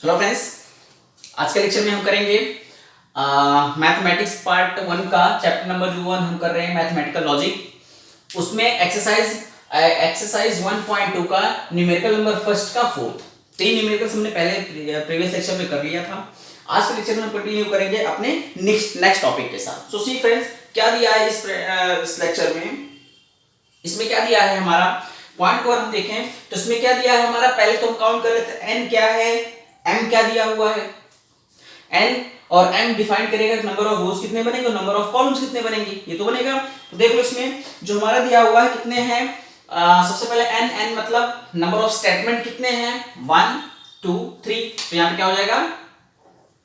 Hello friends, आज के lecture में हम करेंगे मैथमेटिक्स पार्ट 1 का चैप्टर नंबर जो 1 हम कर रहे हैं मैथमेटिकल लॉजिक। उसमें एक्सरसाइज 1.2 का न्यूमेरिकल नंबर फर्स्ट का फोर्थ। तीन न्यूमेरिकल्स हमने पहले प्रीवियस लेक्चर में कर लिया था। आज के लेक्चर में हम कंटिन्यू करेंगे अपने नेक्स्ट टॉपिक के साथ। सो सी फ्रेंड्स, क्या दिया है इस लेक्चर में। इसमें क्या दिया है हमारा पॉइंट को हम देखें तो इसमें क्या दिया है हमारा, पहले तो हम काउंट कर लेते हैं। एन क्या है, एम क्या दिया हुआ है, एन और एम डिफाइन करेगा नंबर ऑफ रोज कितने बनेंगे और नंबर ऑफ कॉलम्स कितने बनेंगे, ये तो बनेगा। तो देख लो इसमें जो हमारा दिया हुआ है कितने हैं। सबसे पहले एन, एन मतलब नंबर ऑफ स्टेटमेंट कितने हैं, 1 2 3, तो यहां पे क्या हो जाएगा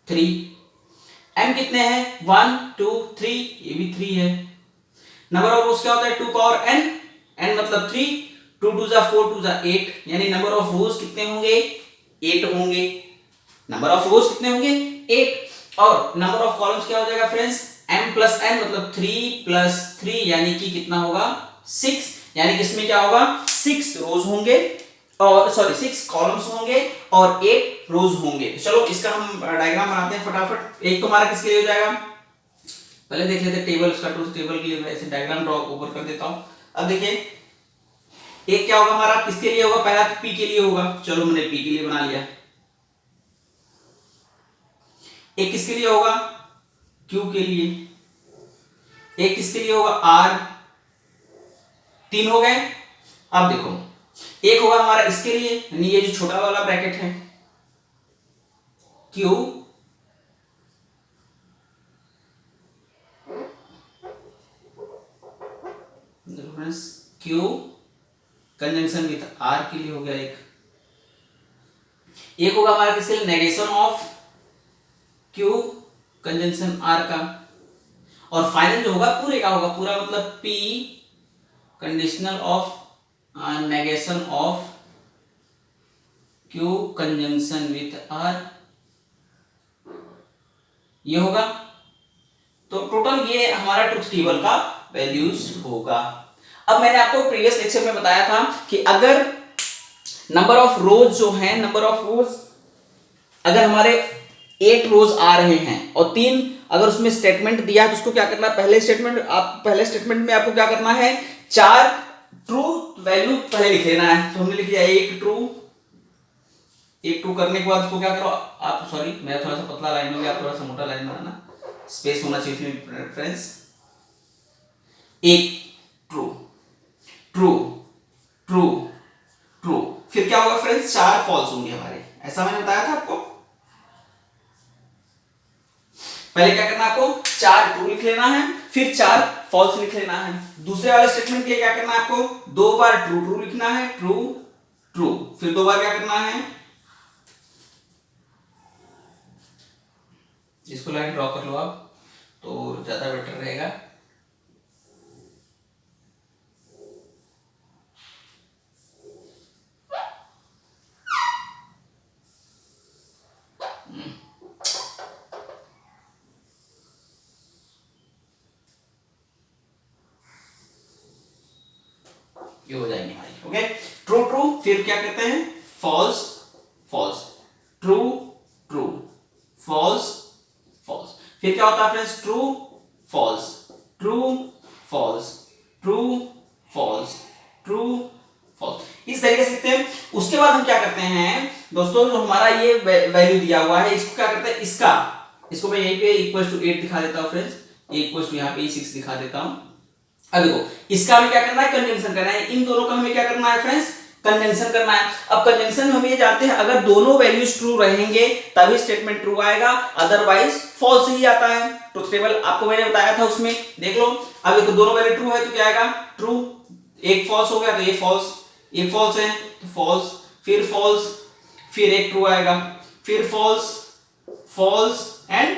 3। एम कितने हैं 1 2 3, ये भी 3 है। नंबर ऑफ रोज क्या होता है 2 पावर n, n मतलब 3, 2 2 जा 4 2 जा 8, यानी नंबर ऑफ रोज कितने होंगे 8 होंगे। नंबर ऑफ रोज कितने होंगे 8। और नंबर ऑफ कॉलम्स क्या हो जाएगा फ्रेंड्स, m प्लस n मतलब 3 प्लस 3 यानी कि कितना होगा 6, यानी कि इसमें क्या होगा 6 रोज होंगे और 6 कॉलम्स होंगे और 8 रोज होंगे। चलो इसका हम डायग्राम बनाते हैं फटाफट। एक तो हमारा किसके लिए हो जाएगा, पहले देख लेते हैं टेबल, उसका ट्रूथ टेबल के लिए मैं ऐसे डायग्राम ड्रॉ ऊपर कर देता हूं। अब देखिए एक क्या होगा हमारा, किसके लिए होगा, पहला तो पी के लिए होगा। चलो मैंने पी के लिए बना लिया। एक किसके लिए होगा क्यू के लिए, एक किसके लिए होगा आर, 3 हो गए। अब देखो एक होगा हमारा इसके लिए, यानी ये जो छोटा वाला ब्रैकेट है Q, Q conjunction with R के लिए हो गया। एक होगा हमारा किसके लिए, negation of Q conjunction R का। और फाइनल जो होगा पूरे का होगा, पूरा मतलब P conditional of negation of Q conjunction with R, ये होगा। तो टोटल ये हमारा ट्रूथ टेबल का वैल्यूज होगा। अब मैंने आपको प्रीवियस लेक्चर में बताया था कि अगर नंबर ऑफ रोज जो है, नंबर ऑफ रोज अगर हमारे 8 रोज आ रहे हैं और 3 अगर उसमें स्टेटमेंट दिया है तो उसको क्या करना है, पहले स्टेटमेंट में आपको क्या करना है, 4 ट्रू वैल्यू पहले लिख लेना है। तो हमने लिख दिया एक ट्रू करने के बाद उसको क्या करो आप, सॉरी मैं थोड़ा सा पतला लाइन हो गया, आप थोड़ा सा मोटा लाइन बनाना, स्पेस होना चाहिए इसमें फ्रेंड्स। एक ट्रू ट्रू ट्रू ट्रू, फिर क्या होगा फ्रेंड्स 4 फॉल्स होंगे हमारे, ऐसा मैंने बताया था आपको। पहले क्या करना है आपको, 4 ट्रू लिख लेना है, फिर 4 फॉल्स लिख लेना है। दूसरे वाले स्टेटमेंट के लिए क्या करना है आपको, 2 बार ट्रू ट्रू लिखना है, ट्रू ट्रू, फिर 2 बार क्या करना है, इसको लाइन ड्रॉ कर लो आप तो ज्यादा बेटर रहेगा। ये हो जाएंगे हमारी, ओके। ट्रू ट्रू, फिर क्या करते हैं false false, true true false false, फिर क्या होता है friends true false true false true false true false, इस तरीके से लिखते हैं। उसके बाद हम क्या करते हैं दोस्तों, जो हमारा ये वैल्यू दिया हुआ है इसको क्या करते हैं, इसको मैं यहीं पे इक्वल टू 8 दिखा देता हूं फ्रेंड्स, इक्वल टू यहां पे 6 दिखा देता हूं। अब देखो इसका हमें क्या करना है, कंजंक्शन करना है। इन दोनों का हमें क्या करना है फ्रेंड्स, कंजंक्शन करना है। अब कंजंक्शन में हम ये जानते हैं अगर दोनों वैल्यूज ट्रू रहेंगे तभी स्टेटमेंट ट्रू आएगा, अदरवाइज फॉल्स ही आता है। ट्रूथ टेबल आपको मैंने बताया था उसमें, देख लो। अब देखो दोनों वैल्यू ट्रू है तो क्या आएगा ट्रू, एक फॉल्स हो गया तो ये फॉल्स, ये फॉल्स है तो फॉल्स, फिर फॉल्स, फिर एक ट्रू आएगा, फिर false false and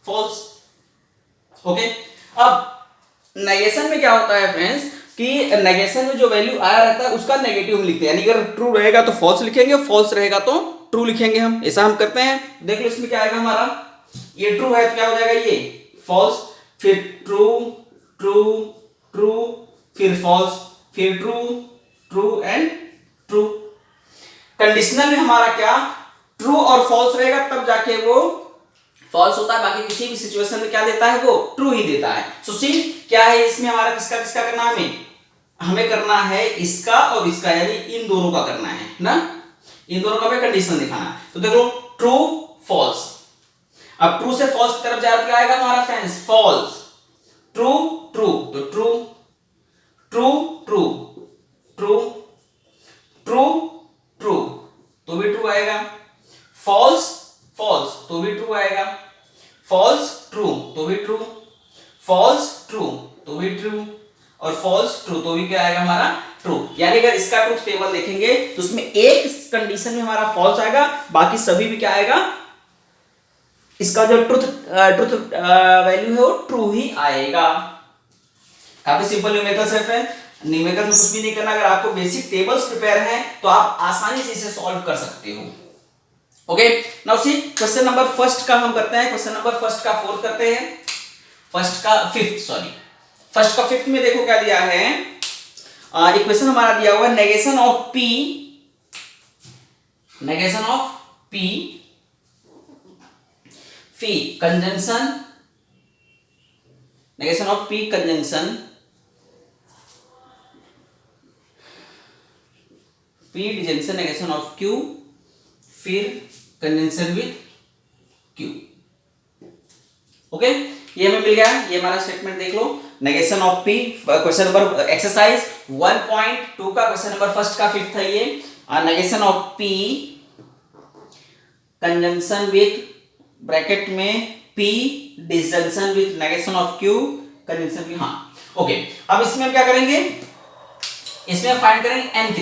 false, okay. अब नेगेशन में क्या होता है फ्रेंड्स कि नेगेशन में जो वैल्यू आया रहता है उसका नेगेटिव हम लिखते हैं, यानी अगर ट्रू रहेगा तो फॉल्स लिखेंगे, फॉल्स रहेगा तो ट्रू लिखेंगे, हम ऐसा हम करते हैं। देख लो इसमें क्या आएगा हमारा, ये ट्रू है तो क्या हो जाएगा ये फॉल्स, फिर ट्रू ट्रू ट्रू, फिर फॉल्स, फिर true true and true. Conditional में हमारा क्या, ट्रू और फॉल्स रहेगा तब जाके वो फॉल्स होता है, बाकी किसी भी सिचुएशन में क्या देता है वो ट्रू ही देता है। सो सी क्या है इसमें हमारा किसका किसका करना है, हमें करना है इसका और इसका, यानी इन दोनों का करना है ना, इन दोनों का हमें कंडीशन दिखाना है। तो देखो ट्रू फॉल्स, अब ट्रू से फॉल्स की तरफ जाकर क्या आएगा हमारा फ्रेंड्स, फॉल्स। ट्रू ट्रू तो true, true true true, true true तो भी ट्रू आएगा, फॉल्स फॉल्स तो भी ट्रू आएगा, फॉल्स ट्रू तो भी ट्रू, फॉल्स ट्रू तो भी ट्रू, और फॉल्स ट्रू तो भी क्या आएगा हमारा ट्रू। यानी अगर इसका ट्रुथ टेबल देखेंगे तो उसमें एक कंडीशन में हमारा फॉल्स आएगा, बाकी सभी भी क्या आएगा, इसका जो ट्रुथ वैल्यू है वो ट्रू ही आएगा। काफी सिंपल न्यूमेरिकल्स है फ्रेंड, न्यूमेरिकल्स में कुछ भी नहीं करना, अगर आपको बेसिक टेबल्स प्रिपेयर हैं तो आप आसानी से इसे सॉल्व कर सकते हो। Okay, now see question number first का हम करते हैं, क्वेश्चन नंबर फर्स्ट का फोर्थ करते हैं, फर्स्ट का फिफ्थ में देखो क्या दिया है, इक्वेशन हमारा दिया हुआ है नेगेशन ऑफ पी फी conjunction, negation of P conjunction P disjunction negation of Q फिर कंजंक्शन विद क्यू। ओके, ये हमें मिल गया, ये हमारा स्टेटमेंट देख लो, negation of P, question number exercise 1.2 का क्वेश्चन नंबर फर्स्ट का फिफ्थ है ये, negation of P conjunction with bracket में P disjunction with negation of Q conjunction with, हाँ ओके। अब इसमें हम क्या करेंगे, इसमें हम फाइंड करेंगे n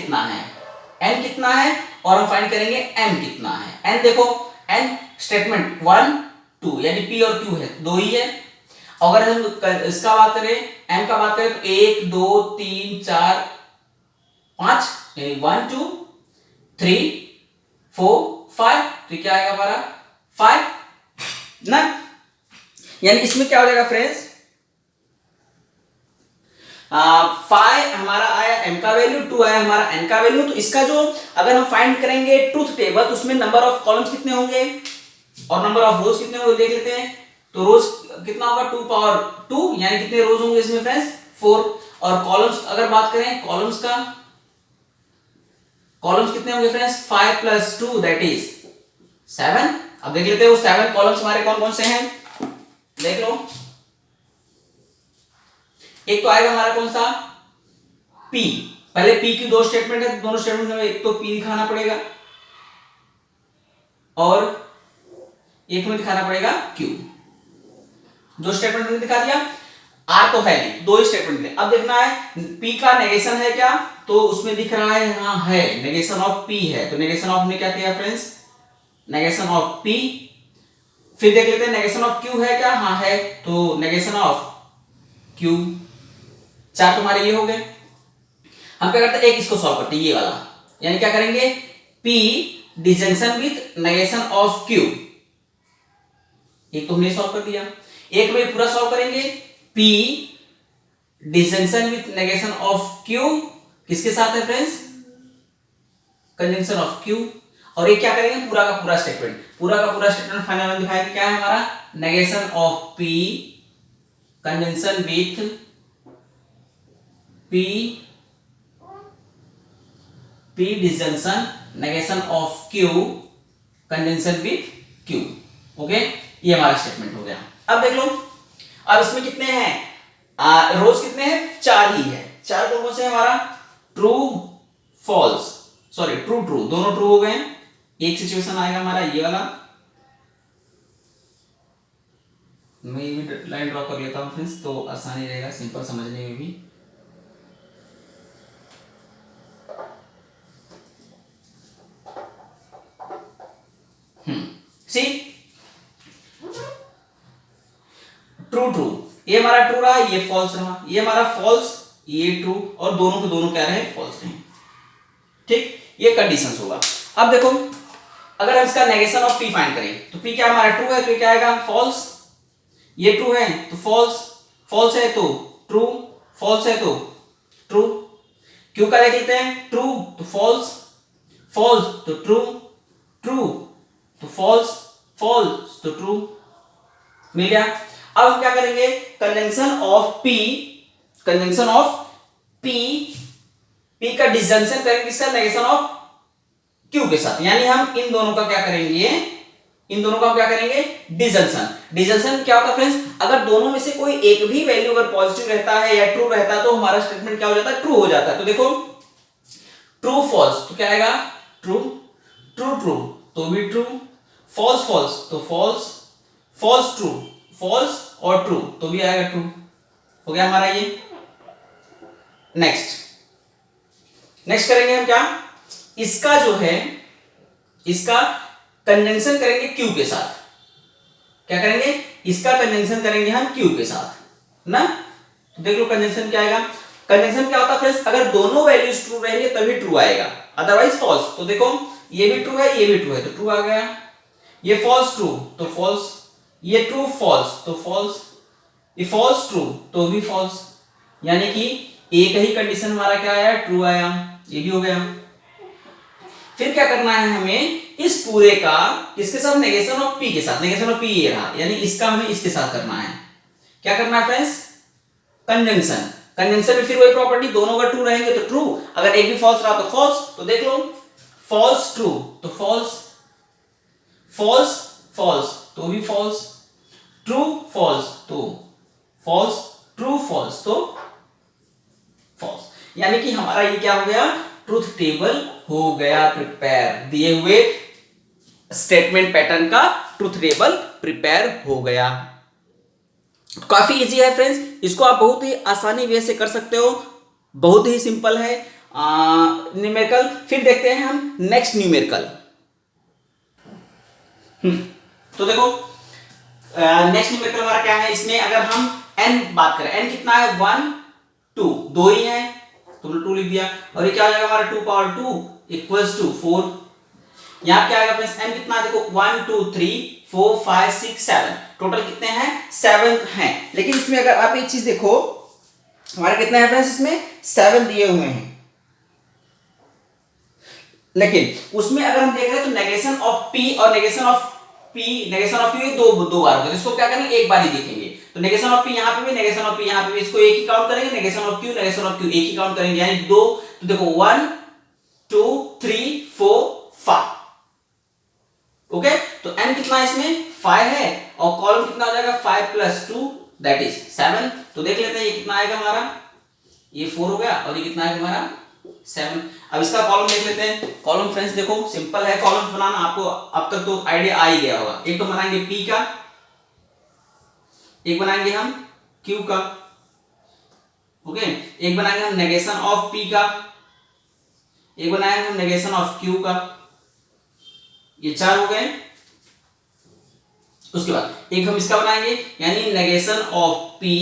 कितना है और हम फाइंड करेंगे m कितना है। n देखो, n स्टेटमेंट 1 2 यानी p और q है, दो ही है। अगर हम इसका बात करें, m का बात करें तो 1 2 3 4 5 यानी 1 2 3 4 5, तो क्या आएगा हमारा 5 ना, यानी इसमें क्या हो जाएगा फ्रेंड्स, 5 हमारा आया m का वैल्यू, 2 आया हमारा n का वैल्यू। तो इसका जो अगर हम फाइंड करेंगे ट्रूथ टेबल तो उसमें नंबर ऑफ कॉलम्स कितने होंगे और नंबर ऑफ रोज कितने होंगे देख लेते हैं। तो रोज कितना होगा 2 पावर 2, यानी कितने रोज होंगे इसमें फ्रेंड्स 4, और कॉलम्स अगर बात करें कॉलम्स का, कॉलम्स कितने होंगे फ्रेंड्स 5 प्लस 2 दैट इज 7। अब देख लेते हैं वो 7 कॉलम्स हमारे कौन कौन से हैं, देख लो। एक तो आएगा हमारा कौन सा P, पहले P की दो स्टेटमेंट है, दोनों स्टेटमेंट में एक तो P दिखाना पड़ेगा और एक में दिखाना पड़ेगा Q। दो स्टेटमेंट में दिखा दिया, R तो है नहीं, दो ही स्टेटमेंट थे। अब देखना है P का नेगेशन है क्या, तो उसमें दिख रहा है हाँ है, नेगेशन ऑफ P है, तो नेगेशन ऑफ ने क्या किया फ्रेंड्स, नेगेशन ऑफ P। फिर देख लेते हैं नेगेशन ऑफ Q है क्या, हाँ है, तो नेगेशन ऑफ Q। चार तुम्हारे ये हो गए। हम क्या करते हैं, एक इसको सॉल्व करते हैं ये वाला, यानी क्या करेंगे P disjunction with negation of Q, एक तो हमने सॉल्व कर दिया। एक में पूरा सॉल्व करेंगे P disjunction with negation of Q किसके साथ है फ्रेंड्स, कंजंक्शन ऑफ Q। और ये क्या करेंगे पूरा का पूरा स्टेटमेंट फाइनल में दिखाएंगे क्या है हमारा, negation of P conjunction with P disjunction negation of Q conjunction with Q। Okay, ये हमारा स्टेटमेंट हो गया। अब देख लो, अब इसमें कितने हैं रोज कितने हैं, 4 ही है। 4 कौन से हमारा true false, sorry true true, दोनों ट्रू हो गए। एक सिचुएशन आएगा हमारा ये वाला, मैं ये भी लाइन ड्रॉ कर लेता हूं फ्रेंड्स तो आसानी रहेगा सिंपल समझने में भी। सी ट्रू ट्रू, ये हमारा ट्रू रहा, ये फॉल्स रहा, ये हमारा फॉल्स, ये ट्रू, और दोनों के दोनों क्या रहे फॉल्स रहे। ठीक, ये कंडीशंस होगा। अब देखो अगर हम इसका नेगेशन ऑफ P फाइंड करें तो P क्या हमारा ट्रू है तो क्या आएगा फॉल्स, ये ट्रू है तो फॉल्स, फॉल्स है तो ट्रू, फॉल्स है तो ट्रू। Q का देख लेते हैं, ट्रू तो फॉल्स, फॉल्स तो ट्रू, ट्रू तो फॉल्स, फॉल्स तो ट्रू। मिल गया। अब हम क्या करेंगे, conjunction of P, conjunction of P, P का डिसजंक्शन करेंगे किसका, नेगेशन ऑफ क्यू के साथ, यानी हम इन दोनों का क्या करेंगे, इन दोनों का हम क्या करेंगे, डिसजंक्शन। डिसजंक्शन क्या होता है फ्रेंड्स, अगर दोनों में से कोई एक भी वैल्यू अगर पॉजिटिव रहता है या ट्रू रहता है तो हमारा स्टेटमेंट क्या हो जाता है, ट्रू हो जाता है। तो देखो ट्रू फॉल्स तो क्या आएगा, ट्रू, ट्रू ट्रू तो भी ट्रू, फॉल्स फॉल्स तो फॉल्स, फॉल्स ट्रू, फॉल्स और ट्रू तो भी आएगा ट्रू। हो गया हमारा ये। नेक्स्ट, नेक्स्ट करेंगे हम क्या, इसका जो है, इसका कंजंक्शन करेंगे क्यू के साथ। क्या करेंगे, इसका कंजंक्शन करेंगे हम क्यू के साथ ना। तो देख लो कंजंक्शन क्या आएगा, कंजंक्शन क्या होता है फ्रेंड्स, अगर दोनों वैल्यूज ट्रू रहेंगे तभी ट्रू आएगा, अदरवाइज फॉल्स। तो देखो ये भी ट्रू है, ये भी ट्रू है तो ट्रू आ गया, ये फॉल्स ट्रू तो फॉल्स, ये ट्रू फॉल्स तो फॉल्स, ये फॉल्स ट्रू तो भी फॉल्स, यानी कि एक ही कंडीशन हमारा क्या आया, ट्रू आया, ये भी हो गया। फिर क्या करना है हमें, इस पूरे का किसके साथ, नेगेशन ऑफ पी के साथ, नेगेशन ऑफ पी ये रहा, यानी इसका हमें इसके साथ करना है। क्या करना है फ्रेंड्स, कंजंक्शन। कंजंक्शन में फिर वही प्रॉपर्टी, दोनों अगर ट्रू रहेंगे तो ट्रू, अगर एक भी फॉल्स रहा तो फॉल्स। तो देख लो फॉल्स ट्रू तो फॉल्स, फॉल्स फॉल्स तो भी फॉल्स, ट्रू फॉल्स तो फॉल्स, ट्रू फॉल्स तो फॉल्स, यानी कि हमारा ये क्या हो गया, ट्रूथ टेबल हो गया प्रिपेयर, दिए हुए स्टेटमेंट पैटर्न का ट्रूथ टेबल प्रिपेयर हो गया। काफी इजी है फ्रेंड्स, इसको आप बहुत ही आसानी वे से कर सकते हो, बहुत ही सिंपल है न्यूमेरिकल। फिर देखते हैं हम नेक्स्ट न्यूमेरिकल। तो देखो नेक्स्ट न्यूमेरिकल हमारा क्या है, इसमें अगर हम n बात करें, n कितना है, 1 2, दो ही है तो 2 लिख दिया, और ये क्या हो जाएगा हमारा 2 पावर 2 इक्वल्स टू 4। यहां क्या आएगा फ्रेंड्स, n कितना देखो 1 2 3 4 5 6 7, टोटल कितने हैं, 7 हैं। लेकिन इसमें अगर आप एक चीज देखो, हमारे कितने हैं फ्रेंड्स, इसमें 7 दिए हुए हैं, लेकिन उसमें अगर हम देख रहे हैं तो नेगेशन ऑफ p और negation of p, negation of q दो बार होगा, इसको क्या करेंगे, एक बार ही देखेंगे। तो नेगेशन ऑफ p यहां पे भी, नेगेशन ऑफ p यहां पे भी, इसको एक ही काउंट करेंगे, negation of q, negation of q एक ही काउंट करेंगे, यानी दो। तो देखो 1 2 3 4 5, ओके। तो n कितना है इसमें, 5 है, और कॉलम कितना हो जाएगा, 5 प्लस 2 दैट इज 7। तो देख लेते हैं ये कितना आएगा हमारा, ये 4 हो गया, और ये कितना आएगा हमारा 7। अब इसका कॉलम देख लेते हैं। कॉलम फ्रेंड्स देखो सिंपल है कॉलम बनाना, आपको अब तक तो आइडिया आ ही गया होगा। एक तो बनाएंगे p का, एक बनाएंगे हम q का, ओके। एक बनाएंगे हम नेगेशन ऑफ p का, एक बनाएंगे हम नेगेशन ऑफ q का, ये 4 हो गए। उसके बाद एक हम इसका बनाएंगे, यानी negation of p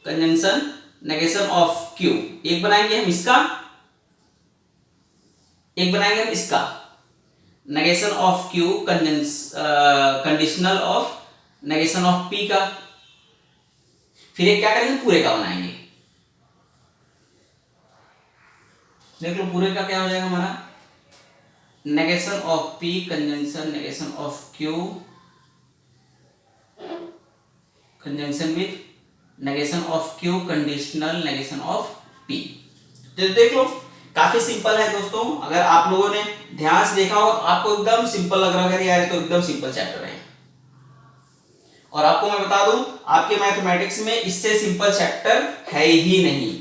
conjunction negation of q, एक बनाएंगे हम इसका, एक बनाएंगे हम इसका negation of q conditional of negation of p का, फिर एक क्या करेंगे, पूरे का बनाएंगे। देख लो पूरे का क्या हो जाएगा हमारा, negation of p conjunction negation of q conjunction with negation of q conditional negation of p। तो देख लो काफी सिंपल है दोस्तों, अगर आप लोगों ने ध्यान से देखा होगा तो आपको एकदम सिंपल लग रहा है यार, तो एकदम सिंपल चैप्टर है। और आपको मैं बता दूं, आपके मैथमेटिक्स में इससे सिंपल चैप्टर है ही नहीं।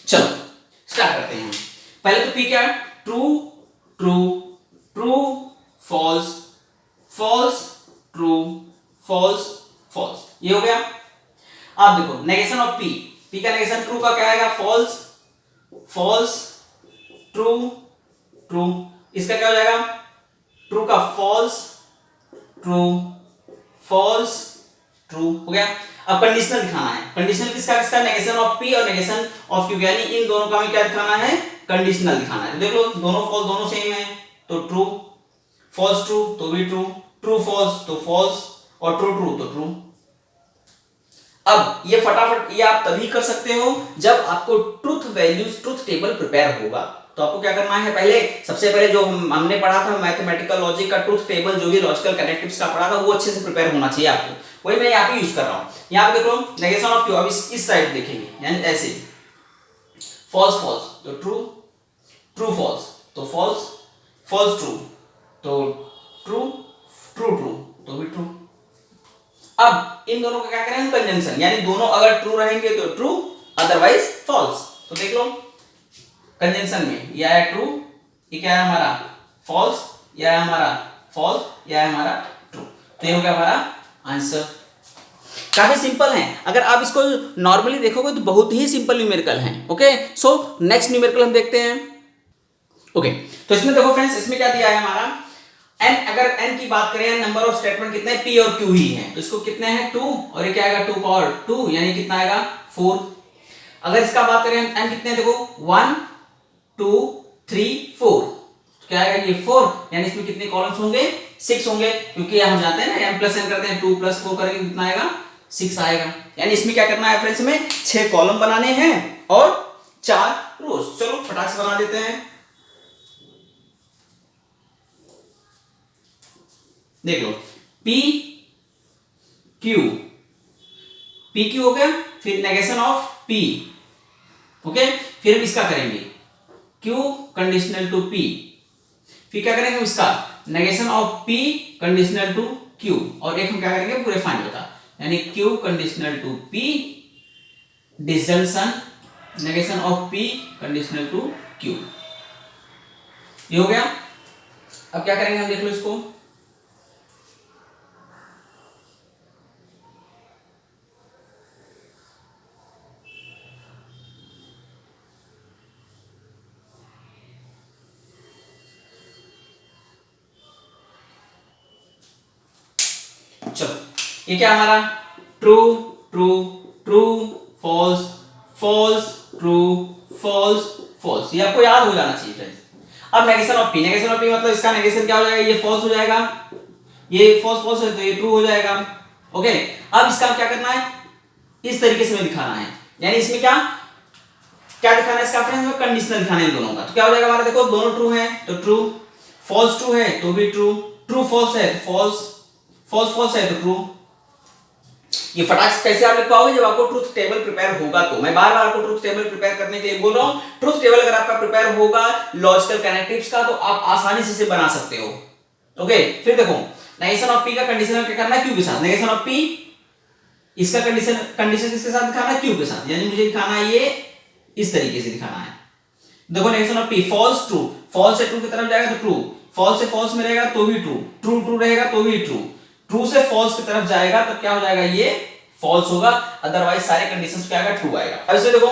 चलो स्टार्ट करते हैं। पहले तो p क्या है, true true true false false true false false, ये हो गया। अब देखो नेगेशन ऑफ p, p का नेगेशन ट्रू का क्या आएगा, फॉल्स फॉल्स ट्रू ट्रू, इसका क्या हो जाएगा, ट्रू का फॉल्स ट्रू फॉल्स ट्रू, हो गया। अब कंडीशनल दिखाना है, कंडीशनल किसका किसका, नेगेशन ऑफ p और नेगेशन ऑफ q, यानी इन दोनों का हमें क्या दिखाना है, कंडीशनल दिखाना है। तो देख लो दोनों फॉल्स दोनों सेम है, तो ट्रू फॉल्स ट्रू तो भी ट्रू, ट्रू फॉल्स तो फॉल्स, और ट्रू ट्रू तो ट्रू। अब ये फटाफट ये आप तभी कर सकते हो जब आपको ट्रूथ टेबल प्रिपेयर होगा। तो आपको क्या करना है, पहले सबसे पहले जो हमने पढ़ा था मैथमेटिकल लॉजिक का ट्रूथ टेबल, जो भी लॉजिकल कनेक्टिव्स का पढ़ा था, वो अच्छे से प्रिपेयर होना चाहिए आपको। वही मैं यहाँ पे यूज कर रहा हूँ। यहाँ पे देखो नेगेशन ऑफ क्यू, अब इस साइड देखेंगे यानी ऐसे फॉल्स फॉल्स तो ट्रू, ट्रू फॉल्स तो फॉल्स, फॉल्स ट्रू तो ट्रू, ट्रू ट्रू तो भी ट्रू। अब इन दोनों का क्या करेंगे, कंजंक्शन, यानी दोनों अगर ट्रू रहेंगे तो ट्रू, अदरवाइज फॉल्स। तो देख लो कंजंक्शन में ये आया ट्रू, ये क्या है हमारा फॉल्स, ये आया हमारा फॉल्स, ये आया हमारा ट्रू। तो ये हो गया हमारा आंसर। काफी सिंपल है, अगर आप इसको नॉर्मली देखोगे तो बहुत ही सिंपल न्यूमेरिकल है। ओके, सो नेक्स्ट न्यूमेरिकल हम देखते हैं। ओके, तो इसमें देखो फ्रेंड्स, इसमें क्या दिया है हमारा n, अगर n की बात करें, नंबर ऑफ स्टेटमेंट कितने p और q ही हैं, तो इसको कितने हैं 2, और ये क्या आएगा 2 पावर 2 यानी कितना आएगा 4। अगर इसका बात करें n कितने, देखो 1 2 3 4, क्या आएगा ये 4, यानी इसमें कितने कॉलम्स होंगे 6 होंगे, क्योंकि हम जानते हैं ना m प्लस n करते हैं 2 प्लस 4 करेंगे कितना आएगा 6 आएगा। यानी इसमें क्या करना है फ्रेंड्स, में 6 कॉलम बनाने हैं और 4 रोज। चलो फटाक से बना देते हैं। देख लो P Q हो गया, फिर नेगेशन ऑफ P। ओके, फिर हम इसका करेंगे Q कंडीशनल टू P, फिर क्या करेंगे इसका negation of P conditional to Q, और एक हम क्या करेंगे पूरे फाइनल का, यानी Q conditional to P disjunction negation of P conditional to Q। ये हो गया। अब क्या करेंगे हम, देख लो इसको, चलो ये क्या हमारा true true true false false true false false, ये आपको याद हो जाना चाहिए फ्रेंड्स। अब negation of P, negation of P मतलब इसका नेगेशन क्या हो जाएगा, ये फॉल्स हो जाएगा, ये फॉल्स फॉल्स है तो ये ट्रू हो जाएगा। ओके, अब इसका क्या करना है, इस तरीके से हमें दिखाना है, यानी इसमें क्या क्या दिखाना है इसका फ्रेंड्स, हमें कंडीशनल दिखाना है दोनों का। तो क्या हो जाएगा हमारा, देखो दोनों ट्रू है तो ट्रू, फॉल्स ट्रू है तो भी ट्रू, ट्रू फॉल्स है तो फॉल्स, फॉल्स फॉल्स है तो ट्रू। ये फटाक से कैसे आप लिख पाओगे, जब आपको ट्रूथ टेबल प्रिपेयर होगा। तो मैं बार बार आपको ट्रूथ टेबल प्रिपेयर करने के लिए बोल रहा हूं, ट्रूथ टेबल अगर आपका प्रिपेयर होगा लॉजिकल कनेक्टिव्स का, तो आप आसानी से इसे बना सकते हो। ओके, फिर देखो नेगेशन ऑफ पी का कंडीशनल क्या करना है, क्यू के साथ, नेगेशन ऑफ पी इसका कंडीशन किसके साथ दिखाना है, क्यू के साथ, यानी मुझे दिखाना है ये इस तरीके से दिखाना है। देखो negation of P false true, false से ट्रू की तरफ जाएगा तो ट्रू, फॉल्स से फॉल्स में रहेगा तो भी ट्रू, ट्रू ट्रू रहेगा तो भी ट्रू, ट्रू से फॉल्स की तरफ जाएगा तो क्या हो जाएगा, ये फॉल्स होगा, अदरवाइज सारे कंडीशंस क्या आएगा ट्रू आएगा। अब इसमें देखो,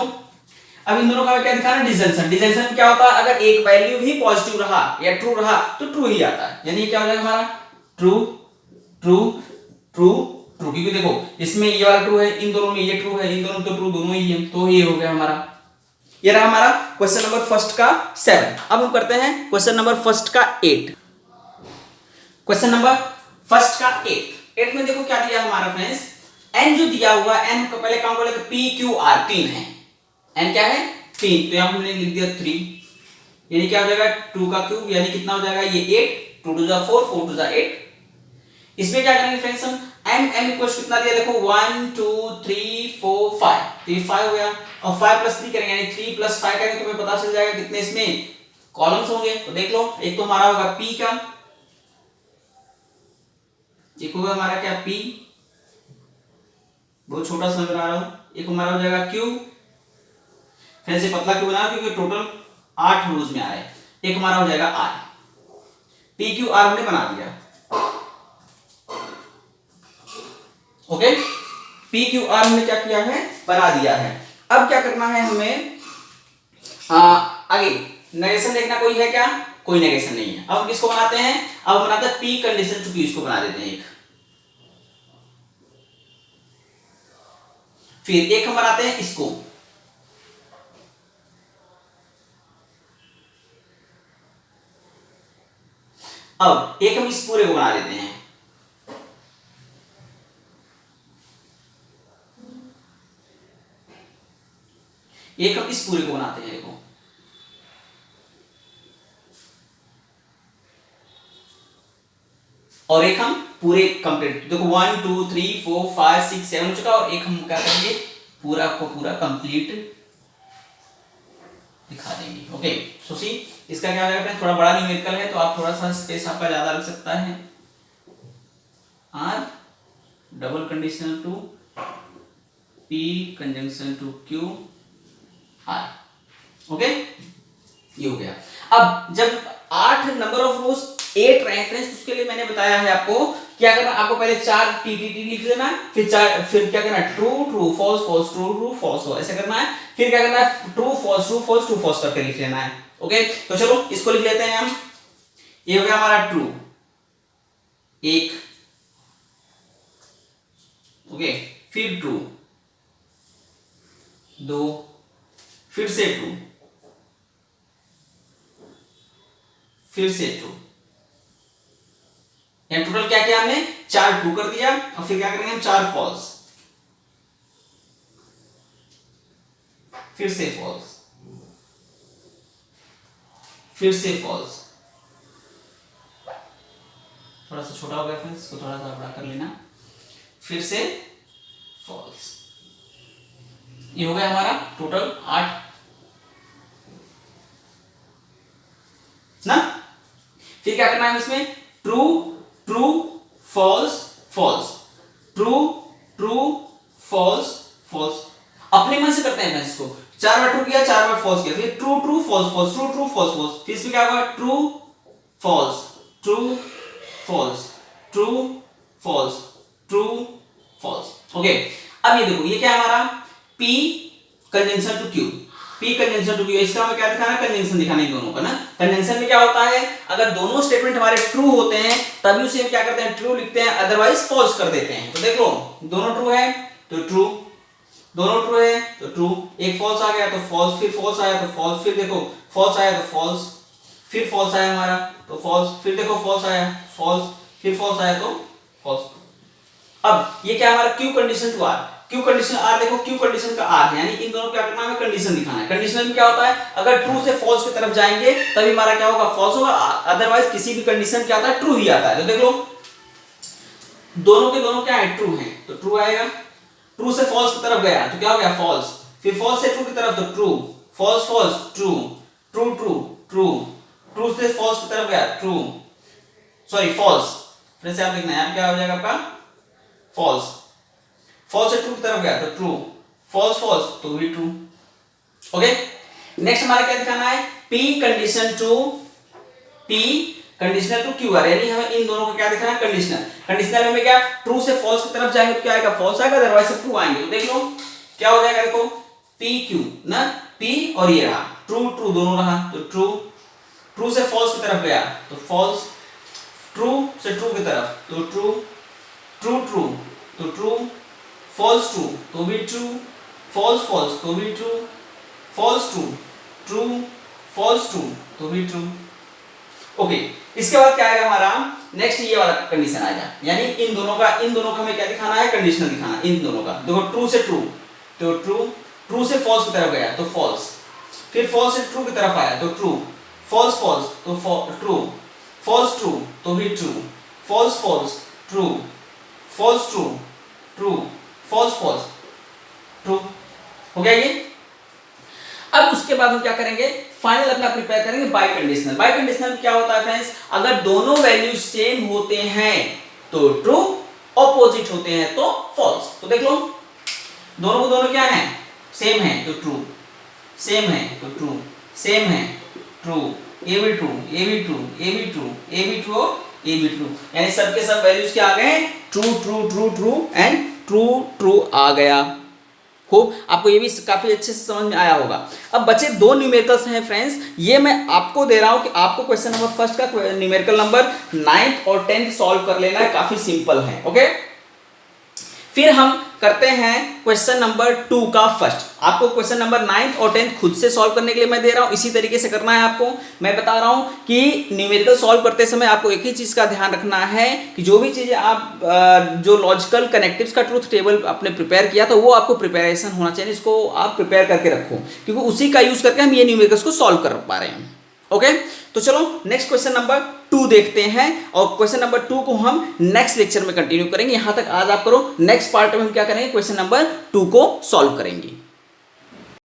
अब इन दोनों का क्या दिखाना है, डिसजंक्शन। डिसजंक्शन क्या होता है, अगर एक वैल्यू भी पॉजिटिव रहा या ट्रू रहा तो ट्रू ही आता है, यानी क्या हो जाएगा हमारा ट्रू ट्रू ट्रू ट्रू, क्योंकि देखो इसमें ये वाला ट्रू है, इन दोनों में ये ट्रू है, इन दोनों तो ट्रू दोनों ही है, तो ये हो गया हमारा। ये रहा हमारा क्वेश्चन नंबर फर्स्ट का 7। अब हम करते हैं क्वेश्चन नंबर फर्स्ट का 8। क्वेश्चन नंबर फर्स्ट का 8 में देखो क्या दिया हमारा फ्रेंड्स, n जो दिया हुआ n को पहले काउंट कर लेते, p q r 3 है, n क्या है 3, तो यहां हमने लिख दिया 3, यानी क्या हो जाएगा 2 का क्यूब, यानी कितना हो जाएगा ये 8, 2 2 4 4 2 8। इसमें क्या करेंगे फ्रेंड्स हम, m इक्वल कितना दिया, देखो 1 2 3 4 5, तो ये 5 हो गया, और 5 प्लस 3 करेंगे यानी 3 प्लस 5 करेंगे तो हमें पता चल जाएगा कितने इसमें कॉलम्स होंगे। तो देख लो, एक तो हमारा होगा p का, एक होगा हमारा क्या p, बहुत छोटा सा नजर आ रहा हूं, एक हमारा हो जाएगा q, फिर से पतला क्यों बना, क्योंकि टोटल 8 रोज में आ रहे, एक हमारा हो जाएगा r, p q r हमने बना दिया। ओके, पी क्यू आर हमने क्या किया है, बना दिया है। अब क्या करना है हमें, आगे नेगेशन देखना, कोई है क्या, कोई नेगेशन नहीं है। अब किसको बनाते हैं, अब बनाते हैं पी कंडीशन टू क्यू, इसको बना देते हैं एक, फिर एक हम बनाते हैं इसको, अब एक हम इस पूरे को बना देते हैं, एक हम इस पूरे को बनाते हैं, देखो और एक हम पूरे कंप्लीट, देखो 1 2 3 4 5 6 7 हो चुका, और एक हम क्या करेंगे पूरा को पूरा कंप्लीट दिखा देंगे। ओके सो सी इसका क्या होगा फ्रेंड्स, थोड़ा बड़ा न्यूमेरिकल है तो आप थोड़ा सा स्पेस आपका ज्यादा लग सकता है। R double conditional to P conjunction to Q R. Okay ये हो गया। अब जब 8 नंबर ऑफ रोज 8 रेफरेंस, उसके लिए मैंने बताया है आपको क्या करना, आपको पहले 4 टी लिख लेना, फिर क्या करना true true false false true true false ऐसे करना है, फिर क्या करना है true false true false true false करके लिख लेना है। ओके तो चलो इसको लिख लेते हैं हम। ये हो गया हमारा ट्रू 1, ओके फिर ट्रू 2, फिर से ट्रू, फिर से ट्रू, यहां टोटल क्या किया हमने 4 ट्रू कर दिया, और फिर क्या करेंगे हम 4 फॉल्स, फिर से फॉल्स, फिर से फॉल्स, थोड़ा सा छोटा हो गया फ्रेंड्स, इसको थोड़ा सा बड़ा कर लेना, फिर से फॉल्स। ये हो गया हमारा टोटल 8 ना। फिर क्या करना है इसमें true true false false, true true false false, अपने मन से करते हैं फ्रेंड्स इसको, 4 बार ट्रू किया 4 बार फॉल्स किया, फिर true true false false true true false false, फिर इसमें क्या होगा true false true false true false true false. Okay अब ये देखो ये क्या है हमारा P conjunction to Q, P conjunction to Q, इसका हमें क्या दिखाना है कंजंक्शन दिखाना है दोनों का ना। कंजंक्शन में क्या होता है अगर दोनों स्टेटमेंट हमारे ट्रू होते हैं तभी उसे हम क्या करते हैं ट्रू लिखते हैं, अदरवाइज फॉल्स कर देते हैं। तो देख लो दोनों ट्रू है तो ट्रू, दोनों ट्रू है तो ट्रू, एक फॉल्स आ गया तो फॉल्स, फिर फॉल्स आया तो फॉल्स, फिर देखो फॉल्स आया तो फॉल्स, फिर फॉल्स आया हमारा तो फॉल्स, फिर देखो फॉल्स आया फॉल्स, फिर फॉल्स आया तो फॉल्स। अब ये क्या हमारा Q condition to R, Q condition R, देखो क्यू कंडीशन का आर है, यानी इन दोनों क्या करना है कंडीशन दिखाना है। कंडीशन में क्या होता है अगर ट्रू से फॉल्स की तरफ जाएंगे तभी हमारा क्या होगा फॉल्स होगा, अदरवाइज किसी भी कंडीशन क्या आता है ट्रू ही आता है। तो देख लो दोनों के दोनों क्या है ट्रू है तो ट्रू आएगा, ट्रू से फॉल्स की तरफ गया तो क्या हो गया फॉल्स, फिर फॉल्स से ट्रू की तरफ तो true, false false true true true true, true से फॉल्स की तरफ गया ट्रू, सॉरी फॉल्स, फिर से आप देखना है क्या हो जाएगा आपका फॉल्स, फॉल्स से ट्रू की तरफ गया तो ट्रू, फॉल्स फॉल्स तो भी ट्रू। ओके नेक्स्ट हमारा क्या दिखाना है P condition to P conditional to Q R, यानी हमें इन दोनों को क्या दिखाना है कंडीशनल, कंडीशनल में क्या ट्रू से फॉल्स की तरफ जाएंगे तो क्या आएगा फॉल्स आएगा, अदरवाइज से ट्रू आएंगे। तो देख लो क्या हो जाएगा देखो P Q ना, P और ये रहा ट्रू ट्रू दोनों रहा तो ट्रू, ट्रू से फॉल्स की तरफ गया तो फॉल्स, ट्रू से ट्रू की तरफ तो ट्रू, ट्रू ट्रू तो ट्रू, फॉल्स ट्रू तो भी ट्रू, फॉल्स फॉल्स तो भी true, false true true, false true तो भी ट्रू। ओके इसके बाद क्या आएगा हमारा नेक्स्ट ये वाला कंडीशन आएगा, यानी इन दोनों का हमें क्या दिखाना है कंडीशनल दिखाना इन दोनों का। देखो ट्रू से ट्रू तो ट्रू, ट्रू से फॉल्स की तरफ गया तो फॉल्स, फिर फॉल्स से ट्रू की तरफ आया तो ट्रू, फॉल्स फॉल्स तो ट्रू, फॉल्स ट्रू तो भी true, false false true, false true true, false false true. हो गया ये। अब उसके बाद हम क्या करेंगे फाइनल अपना प्रिपेयर करेंगे बाई कंडीशनल। बाई कंडीशनल में क्या होता है फ्रेंड्स अगर दोनों वैल्यूज सेम होते हैं तो ट्रू, ऑपोजिट होते हैं तो फॉल्स। तो देख लो दोनों को दोनों क्या है सेम है तो ट्रू, सेम है तो ट्रू, सेम है ट्रू, ये भी ट्रू, ये भी ट्रू, ये भी ट्रू, ये भी ट्रू और ये भी ट्रू, यानी सबके सब वैल्यूज क्या आ गए true true true true and true true आ गया। होप आपको ये भी काफी अच्छे से समझ में आया होगा। अब बचे दो न्यूमेरिकल्स हैं फ्रेंड्स, ये मैं आपको दे रहा हूं कि आपको क्वेश्चन नंबर फर्स्ट का न्यूमेरिकल नंबर 9th और 10th सॉल्व कर लेना है, काफी सिंपल है। ओके फिर हम करते हैं क्वेश्चन नंबर 2 का फर्स्ट। आपको क्वेश्चन नंबर 9 और 10 खुद से सॉल्व करने के लिए मैं दे रहा हूं, इसी तरीके से करना है आपको। मैं बता रहा हूं कि न्यूमेरिकल सॉल्व करते समय आपको एक ही चीज का ध्यान रखना है कि जो भी चीजें आप जो लॉजिकल कनेक्टिव्स का ट्रूथ टेबल आपने प्रिपेयर किया तो वो आपको प्रिपरेशन होना चाहिए, इसको आप प्रिपेयर करके रखो, क्योंकि उसी का यूज करके हम ये न्यूमेरिकल्स को सॉल्व कर पा रहे हैं। ओके, तो चलो नेक्स्ट क्वेश्चन नंबर 2 देखते हैं, और क्वेश्चन नंबर 2 को हम नेक्स्ट लेक्चर में कंटिन्यू करेंगे। यहां तक आज आप करो, नेक्स्ट पार्ट में हम क्या करेंगे, क्वेश्चन नंबर 2 को सॉल्व करेंगे।